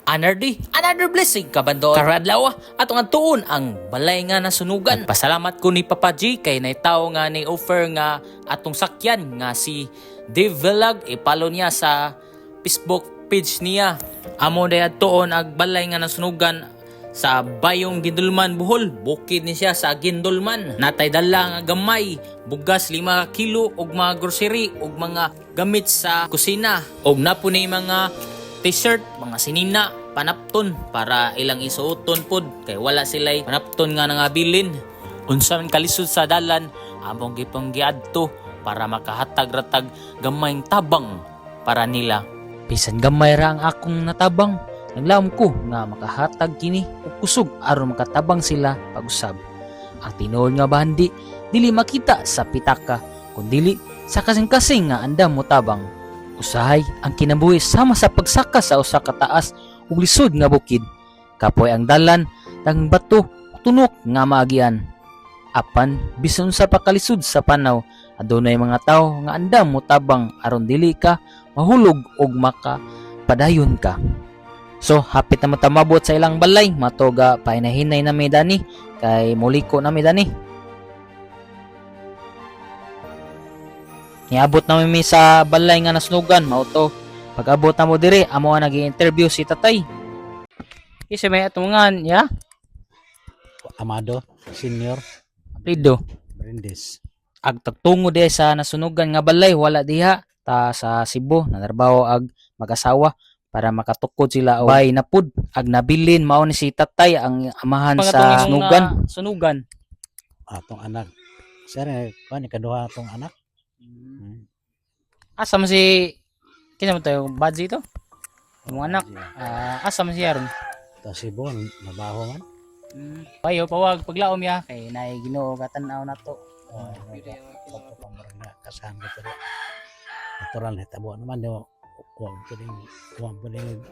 Another blessing kabando karadlaw atong tuon ang balay nga nasunugan. Pasalamat ko ni Papa G kay naitaw nga ni offer nga atong sakyan nga si Dave Vlog, ipalo niya sa Facebook page niya. Amo dayad tuon ag balay nga nasunugan sa Bayong Gindulman, Bohol. Bukid ni siya sa Gindulman. Natay dala nga gamay, bugas 5 kilo og mga grocery og mga gamit sa kusina. Og napunay mga t-shirt, mga sinina, panapton para ilang isuoton pod kay wala sila'y panapton nga nangabilin. Unsa man kalisod sa dalan, among gipong giadto para makahatag-ratag gamayng tabang para nila. Bisan gamay ra ang akong natabang, naglaom ko nga makahatag kini og kusog aron makatabang sila pag-usab. Ang tinuod nga bandi dili makita sa pitaka kundi sa kasing-kasing nga andam mo tabang. Usahay ang kinabuhi sama sa pagsaka sa usa ka taas ug lisod nga bukid. Kapoy ang dalan tang bato tunok nga maagian. Apan bisan sa pakalisod sa panaw, adunay mga tawo nga andam mo tabang aron dili ka mahulog og makapadayon ka. So hapit na matamabot sa ilang balay, matoga painahinay na mi dani kay muliko na mi dani. Niabot na mi sa balay nga nasunugan, mao to. Pag abot na mo dire, amo nga nag-interview si tatay. Isa may atungan, ya? Amado, Senior, Aprido. Brindis. Ag tagtungo di sa nasunugan nga balay, wala diha. Ta sa Cebu, nanarbaho ag mag-asawa para makatukod sila o bay napud. Ag nabilin, mao ni si tatay ang amahan sa sunugan. Sunugan. Atong anak. Sir, kuan ikaduha atong anak. Asa man si kinsa man tayo badzi to? Yung anak. Asa man siya ron? Ta Cebu, nabaho man. Payo pawag paglaom ya kay naay Ginoo katanaw nato. Kasama ko rin. Natural na tabo naman daw. Kuwan pwedeng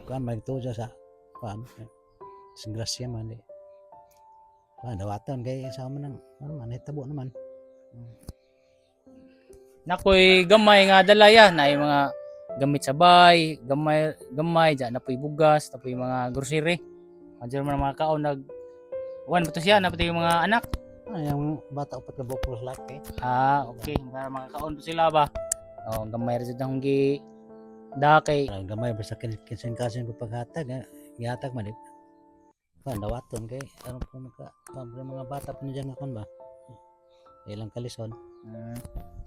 kuwan magtuja sa kuwan. Singrasya man eh. Kuwan dawaton kay sama nang ano man tabo naman. Nakoy gamay nga dalaya na yung mga gamit sa bay, gamay dyan napoy bugas, napoy mga grocery. Andiyan man mga kaon nag wan pa to siya napati yung mga anak. Yung bata upat ka bukol laki. Okay, mga kaon to sila ba. Gamay ra jud nang gi dakay. Gamay basta kinsin-kasin ko paghatag, gihatag man eh. Kuwan dawaton kay ano po mga bata pa diyan nga kon ba. Ilang kalison.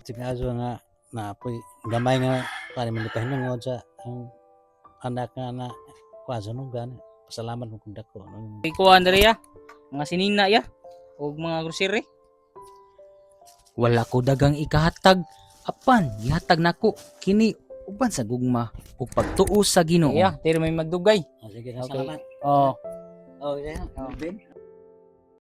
Signazo nga naapoy gamay nga pare man pahinungod sa ang anak nga na kwasunugan. Pasalamat mo kung dako. Ikuan diri ya, mga sinina ya ug mga grocery. Wala ko dagang ikahatag, apan gihatag nako kini uban sa gugma ug pagtuo sa Ginoo. Yeah, tiri may magdugay. Sige, Okay. salamat. Oh. Yeah. Ben.